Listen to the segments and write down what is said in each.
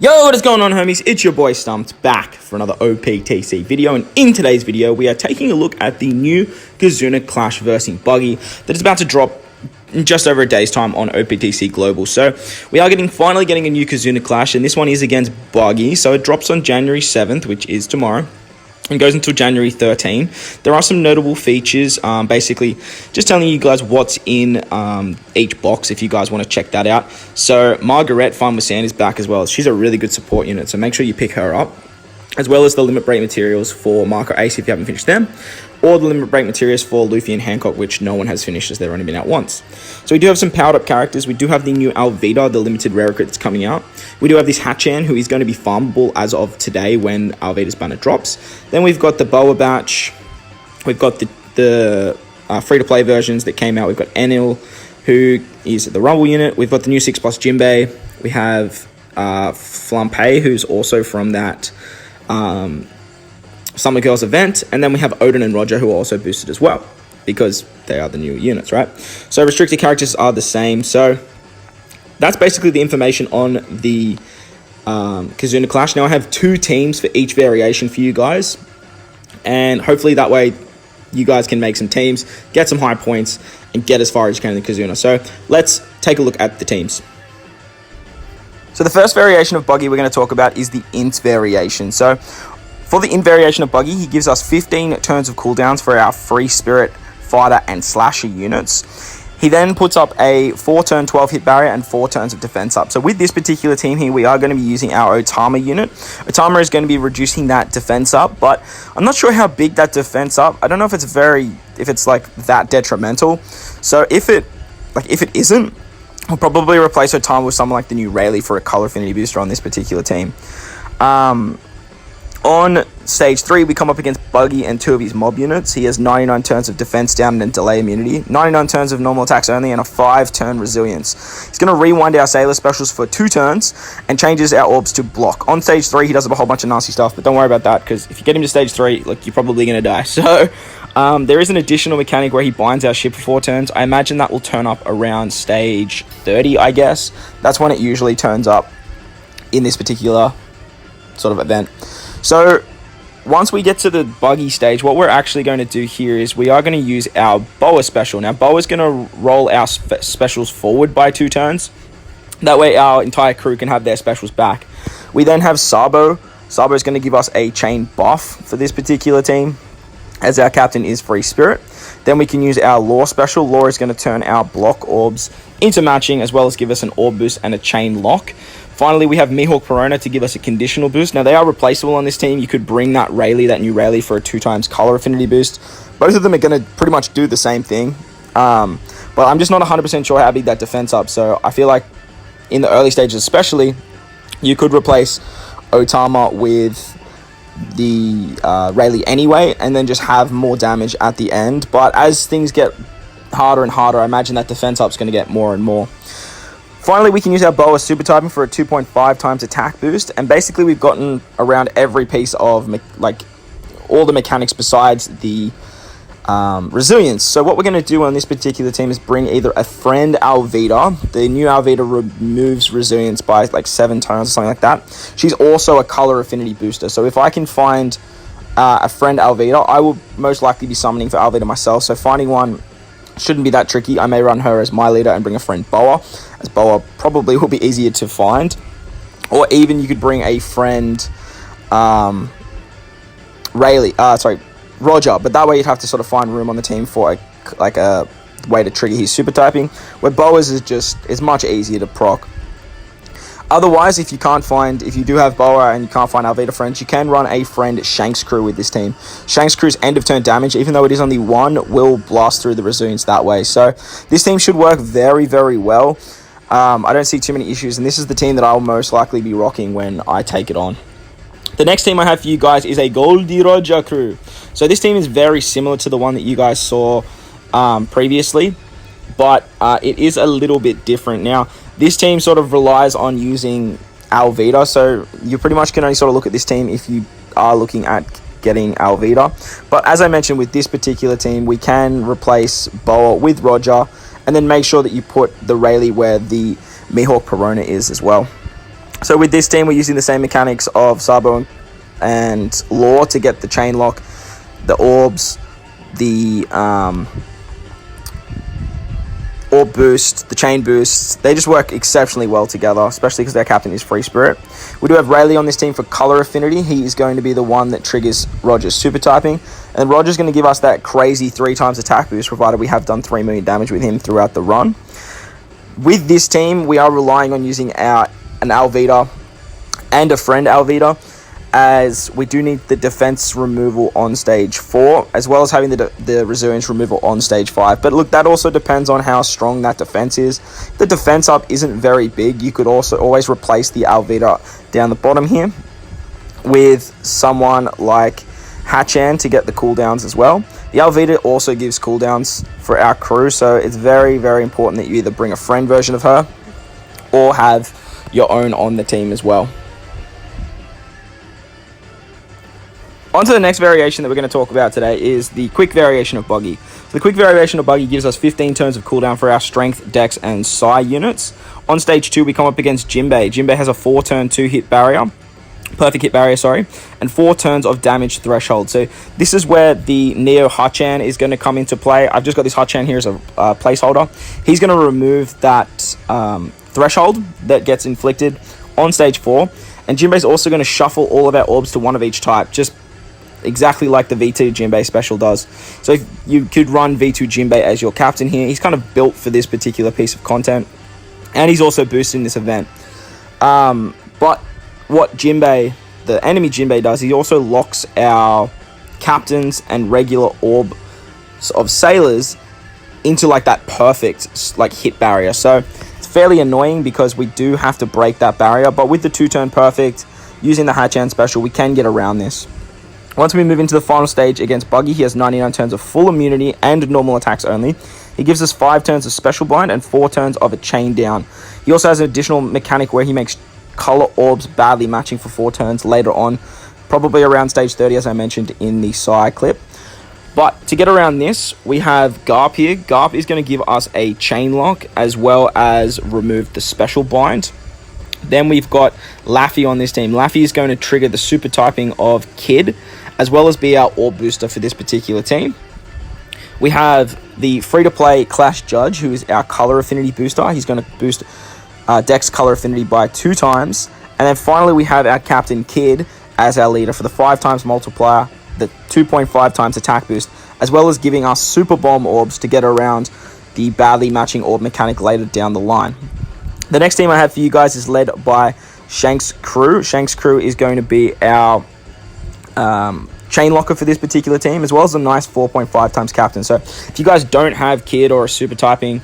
Yo, what is going on, homies? It's your boy Stumped back for another OPTC video, and in today's video we are taking a look at the new Kizuna Clash versing buggy that is about to drop in just over a day's time on OPTC Global. So we are finally getting a new Kizuna Clash, and this one is against Buggy. So it drops on January 7th, which is tomorrow, and goes until January 13. There are some notable features, basically just telling you guys what's in each box if you guys want to check that out. So Margaret, Fun with Sand, is back as well. She's a really good support unit, so make sure you pick her up, as well as the limit break materials for Marco Ace if you haven't finished them, or the limit break materials for Luffy and Hancock, which no one has finished as they've only been out once. So we do have some powered up characters. We do have the new Alvida, the limited rare crit that's coming out. We do have this Hatchan, who is going to be farmable as of today when Alvida's banner drops. Then we've got the Boa batch. We've got the free-to-play versions that came out. We've got Enil, who is the Rumble unit. We've got the new 6+ Jinbei. We have Flampe, who's also from that Summer Girls event, and then we have Odin and Roger, who are also boosted as well because they are the new units, right? So restricted characters are the same. So that's basically the information on the Kizuna Clash. Now I have 2 teams for each variation for you guys, and hopefully that way you guys can make some teams, get some high points, and get as far as you can in the Kizuna. So let's take a look at the teams. So the first variation of Buggy we're going to talk about is the INT Variation. So for the INT Variation of Buggy, he gives us 15 turns of cooldowns for our Free Spirit, Fighter, and Slasher units. He then puts up a 4-turn 12 hit barrier and 4 turns of defense up. So with this particular team here, we are going to be using our Otama unit. Otama is going to be reducing that defense up, but I'm not sure how big that defense up. I don't know if it's like that detrimental. So if it isn't, we'll probably replace Otama with someone like the new Rayleigh for a color affinity booster on this particular team. On stage 3, we come up against Buggy and 2 of his mob units. He has 99 turns of defense down and delay immunity, 99 turns of normal attacks only, and a 5-turn resilience. He's going to rewind our Sailor specials for 2 turns and changes our orbs to block. On stage 3, he does a whole bunch of nasty stuff, but don't worry about that, because if you get him to stage 3, like, you're probably going to die. So there is an additional mechanic where he binds our ship for 4 turns. I imagine that will turn up around stage 30, I guess. That's when it usually turns up in this particular sort of event. So once we get to the Buggy stage, what we're actually going to do here is we are going to use our Boa special. Now, Boa is going to roll our specials forward by 2 turns. That way our entire crew can have their specials back. We then have Sabo. Sabo is going to give us a chain buff for this particular team, as our captain is Free Spirit. Then we can use our Law special. Law is going to turn our block orbs into matching, as well as give us an orb boost and a chain lock. Finally, we have Mihawk Perona to give us a conditional boost. Now, they are replaceable on this team. You could bring that new Rayleigh for a 2x color affinity boost. Both of them are going to pretty much do the same thing. But I'm just not 100% sure how big that defense up. So I feel like in the early stages especially, you could replace Otama with the Rayleigh anyway, and then just have more damage at the end. But as things get harder and harder, I imagine that defense up is going to get more and more. Finally, we can use our Boa super typing for a 2.5 times attack boost, and basically we've gotten around every piece of all the mechanics besides the resilience. So what we're going to do on this particular team is bring either a friend Alvida. The new Alvida removes resilience by like 7 turns or something like that. She's also a color affinity booster. So if I can find a friend Alvida, I will most likely be summoning for Alvida myself. So finding one shouldn't be that tricky. I may run her as my leader and bring a friend Boa, as Boa probably will be easier to find. Or even you could bring a friend Roger, but that way you'd have to sort of find room on the team for a way to trigger his super typing, where Boa's is much easier to proc. Otherwise, if you do have Boa and you can't find Alvida friends, you can run a friend Shanks crew with this team. Shanks crew's end of turn damage, even though it is only 1, will blast through the resilience that way. So this team should work very, very well. I don't see too many issues, and this is the team that I'll most likely be rocking when I take it on. The next team I have for you guys is a Goldie Roger crew. So this team is very similar to the one that you guys saw previously, but it is a little bit different. Now, this team sort of relies on using Alvida, so you pretty much can only sort of look at this team if you are looking at getting Alvida. But as I mentioned, with this particular team, we can replace Boa with Roger, and then make sure that you put the Rayleigh where the Mihawk Perona is as well. So with this team, we're using the same mechanics of Sabo and Law to get the chain lock, the orbs, the orb boost, the chain boosts. They just work exceptionally well together, especially because their captain is Free Spirit. We do have Rayleigh on this team for color affinity. He is going to be the one that triggers Roger's super typing, and Roger's going to give us that crazy 3 times attack boost, provided we have done 3 million damage with him throughout the run. With this team, we are relying on using an Alvita and a friend Alvita, as we do need the defense removal on stage 4, as well as having the resilience removal on stage 5. But look, that also depends on how strong that defense is. If the defense up isn't very big, you could also always replace the Alvita down the bottom here with someone like Hachan to get the cooldowns as well. The Alvita also gives cooldowns for our crew, so it's very, very important that you either bring a friend version of her or have your own on the team as well. On to the next variation that we're going to talk about today is the quick variation of Buggy. So the quick variation of Buggy gives us 15 turns of cooldown for our strength, dex, and psi units. On stage 2, we come up against Jinbei. Jinbei has a 4-turn 2-hit barrier. Perfect hit barrier, sorry. And 4 turns of damage threshold. So this is where the Neo Hachan is going to come into play. I've just got this Hachan here as a placeholder. He's going to remove that threshold that gets inflicted on stage 4. And Jinbei's also going to shuffle all of our orbs to one of each type, just exactly like the V2 Jinbei special does. So you could run V2 Jinbei as your captain here. He's kind of built for this particular piece of content, and he's also boosting this event. But what Jinbei, the enemy Jinbei, does, he also locks our captains and regular orb of sailors into like that perfect like hit barrier. So it's fairly annoying because we do have to break that barrier, but with the 2-turn perfect using the Hachan special, we can get around this. Once we move into the final stage against Buggy, he has 99 turns of full immunity and normal attacks only. He gives us 5 turns of special bind and 4 turns of a chain down. He also has an additional mechanic where he makes color orbs badly matching for 4 turns later on, probably around stage 30 as I mentioned in the Psy clip. But to get around this, we have Garp here. Garp is going to give us a chain lock as well as remove the special bind. Then we've got Laffy on this team. Laffy is going to trigger the super typing of Kid, as well as be our orb booster for this particular team. We have the free-to-play Clash Judge, who is our color affinity booster. He's going to boost Dex color affinity by 2 times. And then finally, we have our Captain Kid as our leader for the 5 times multiplier, the 2.5 times attack boost, as well as giving us super bomb orbs to get around the badly matching orb mechanic later down the line. The next team I have for you guys is led by Shank's crew. Shank's crew is going to be our chain locker for this particular team, as well as a nice 4.5 times captain. So if you guys don't have Kid or a super typing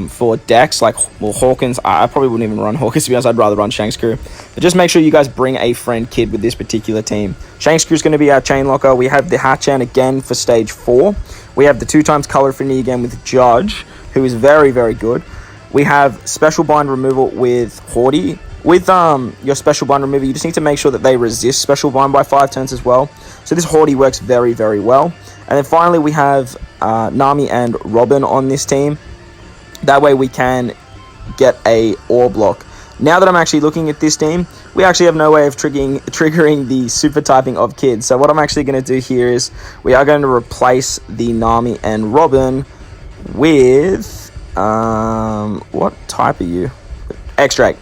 for Dex, like, well, Hawkins, I probably wouldn't even run Hawkins, to be honest. I'd rather run Shank's crew. But just make sure you guys bring a friend Kid with this particular team. Shank's crew is going to be our chain locker. We have the Hachan again for stage 4. We have the 2 times color affinity again with Judge, who is very, very good. We have special bind removal with Horty. With your special bind removal, you just need to make sure that they resist special bind by 5 turns as well. So this Horty works very, very well. And then finally, we have Nami and Robin on this team. That way we can get a orb lock. Now that I'm actually looking at this team, we actually have no way of triggering the super typing of Kid. So what I'm actually going to do here is we are going to replace the Nami and Robin with... what type are you? X-Drake.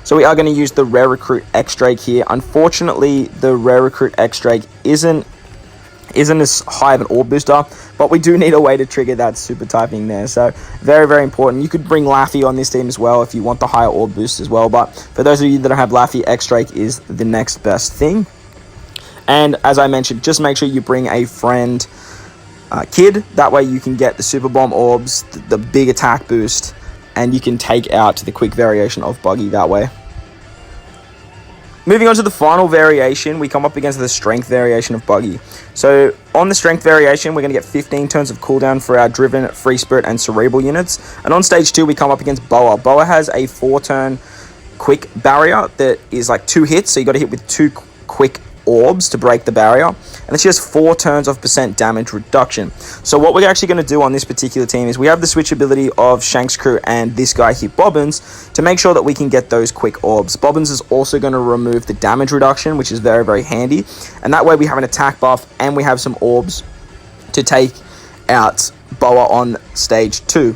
So we are going to use the Rare Recruit X-Drake here. Unfortunately, the Rare Recruit X-Drake isn't as high of an orb booster, but we do need a way to trigger that super typing there. So very, very important. You could bring Laffy on this team as well if you want the higher orb boost as well. But for those of you that don't have Laffy, X-Drake is the next best thing. And as I mentioned, just make sure you bring a friend Kid. That way you can get the super bomb orbs, the big attack boost, and you can take out the quick variation of Buggy that way. Moving on to the final variation, we come up against the strength variation of Buggy. So on the strength variation, we're going to get 15 turns of cooldown for our driven, free spirit, and cerebral units. And on stage 2, we come up against Boa. Boa has a 4-turn quick barrier that is like 2 hits, so you got to hit with 2 quick orbs to break the barrier, and then she has 4 turns of % damage reduction. So what we're actually going to do on this particular team is we have the switchability of Shanks Crew and this guy here, Bobbins, to make sure that we can get those quick orbs. Bobbins is also going to remove the damage reduction, which is very, very handy, and that way we have an attack buff and we have some orbs to take out Boa on stage 2.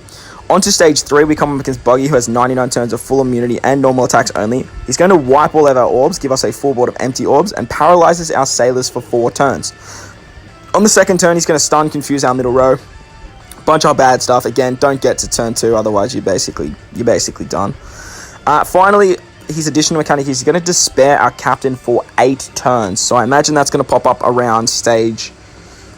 Onto stage 3, we come up against Buggy, who has 99 turns of full immunity and normal attacks only. He's going to wipe all of our orbs, give us a full board of empty orbs, and paralyzes our sailors for 4 turns. On the second turn, he's going to stun, confuse our middle row. Bunch of bad stuff. Again, don't get to turn 2, otherwise you're basically done. Finally, his additional mechanic is he's going to despair our captain for 8 turns. So I imagine that's going to pop up around stage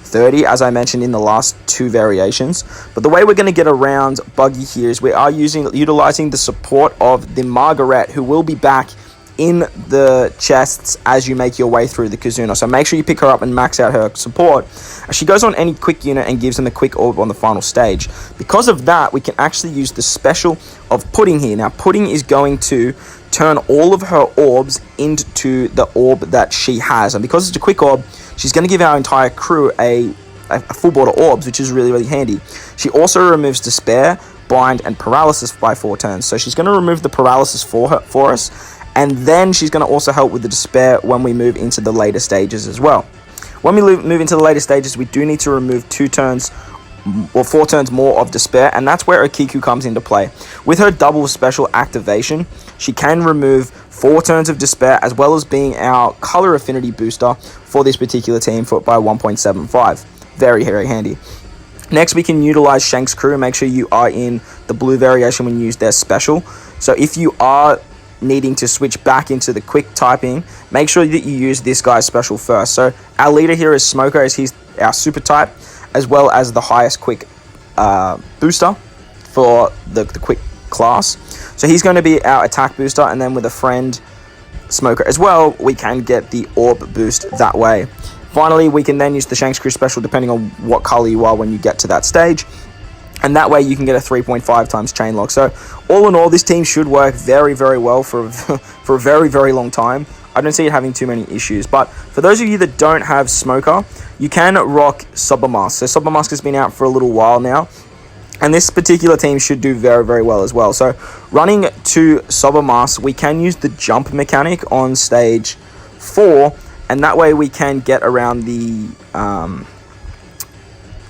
30, as I mentioned in the last 2 variations. But the way we're going to get around Buggy here is we are utilizing the support of the Margaret, who will be back in the chests as you make your way through the Kizuna. So make sure you pick her up and max out her support. She goes on any quick unit and gives them a quick orb on the final stage. Because of that, we can actually use the special of Pudding here. Now, Pudding is going to turn all of her orbs into the orb that she has. And because it's a quick orb, she's going to give our entire crew a full board of orbs, which is really, really handy. She also removes Despair, Bind, and Paralysis by 4 turns. So she's going to remove the Paralysis for us, and then she's going to also help with the Despair when we move into the later stages as well. When we move into the later stages, we do need to remove 2 turns or 4 turns more of Despair, and that's where Okiku comes into play. With her double special activation, she can remove 4 turns of Despair, as well as being our color affinity booster for this particular team by 1.75. Very, very handy. Next, we can utilize Shanks Crew. Make sure you are in the blue variation when you use their special. So if you are needing to switch back into the quick typing, make sure that you use this guy's special first. So our leader here is Smoker, as he's our super type, as well as the highest quick booster for the quick class. So he's going to be our attack booster, and then with a friend Smoker as well, we can get the orb boost that way. Finally, we can then use the Shanks Crew special depending on what color you are when you get to that stage, and that way you can get a 3.5 times chain lock. So all in all, this team should work very, very well for a very, very long time. I don't see it having too many issues. But for those of you that don't have Smoker, you can rock Sobermask. So Sobermask has been out for a little while now, and this particular team should do very, very well as well. So running to Sobermask, we can use the jump mechanic on stage 4, and that way we can get around the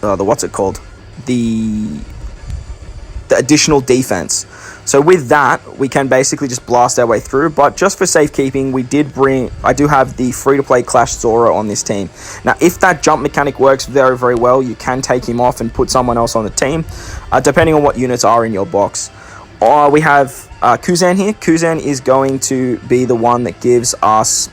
what's it called? The additional defense. So with that, we can basically just blast our way through. But just for safekeeping, I do have the free-to-play Clash Zoro on this team. Now, if that jump mechanic works very, very well, you can take him off and put someone else on the team, depending on what units are in your box. We have Kuzan here. Kuzan is going to be the one that gives us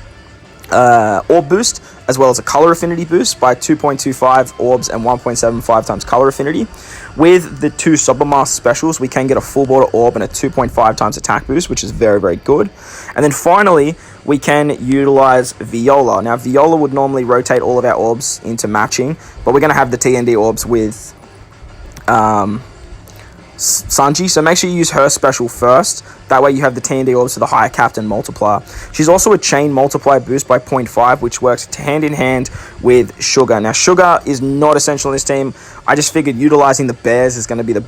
orb boost, as well as a color affinity boost by 2.25 orbs and 1.75 times color affinity. With the 2 Sobermask specials, we can get a full board of orb and a 2.5 times attack boost, which is very, very good. And then finally, we can utilize Viola. Now, Viola would normally rotate all of our orbs into matching, but we're going to have the TND orbs with Sanji, so make sure you use her special first. That way you have the TND orbs to the higher captain multiplier. She's also a chain multiplier boost by 0.5, which works hand in hand with Sugar. Now, Sugar is not essential in this team. I just figured utilizing the bears is going to be the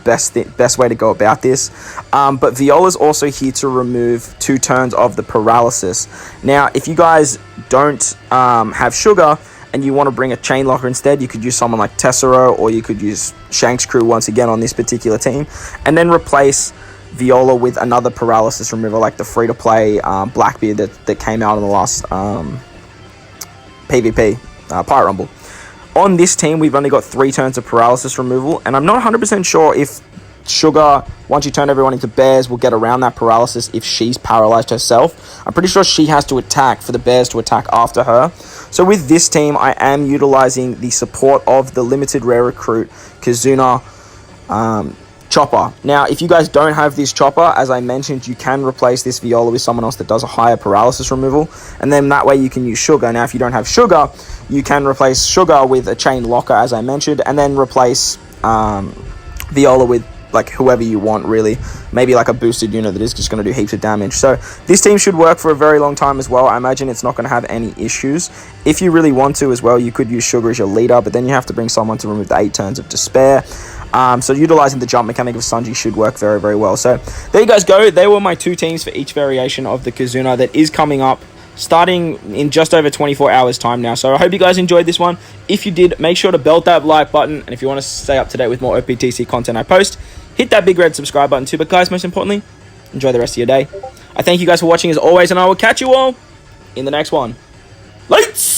best way to go about this. But Viola's also here to remove 2 turns of the paralysis. Now, if you guys don't have Sugar, and you want to bring a chain locker instead, you could use someone like Tessero, or you could use Shanks Crew once again on this particular team, and then replace Viola with another paralysis remover like the free-to-play Blackbeard that came out in the last PvP, Pirate Rumble. On this team, we've only got 3 turns of paralysis removal, and I'm not 100% sure if Sugar, once you turn everyone into bears, will get around that paralysis if she's paralyzed herself. I'm pretty sure she has to attack for the bears to attack after her. So with this team, I am utilizing the support of the limited rare recruit Kizuna Chopper. Now, if you guys don't have this Chopper, as I mentioned, you can replace this Viola with someone else that does a higher paralysis removal, and then that way you can use Sugar. Now, if you don't have Sugar, you can replace Sugar with a chain locker, as I mentioned, and then replace Viola with like whoever you want, really. Maybe like a boosted unit that is just going to do heaps of damage. So this team should work for a very long time as well. I imagine it's not going to have any issues. If you really want to as well, you could use Sugar as your leader, but then you have to bring someone to remove the 8 turns of Despair. So utilizing the jump mechanic of Sanji should work very, very well. So there you guys go. They were my 2 teams for each variation of the Kizuna that is coming up, starting in just over 24 hours time now. So I hope you guys enjoyed this one. If you did, make sure to belt that like button, and if you want to stay up to date with more OPTC content I post, hit that big red subscribe button too. But guys, most importantly, enjoy the rest of your day. I thank you guys for watching as always, and I will catch you all in the next one. Lights!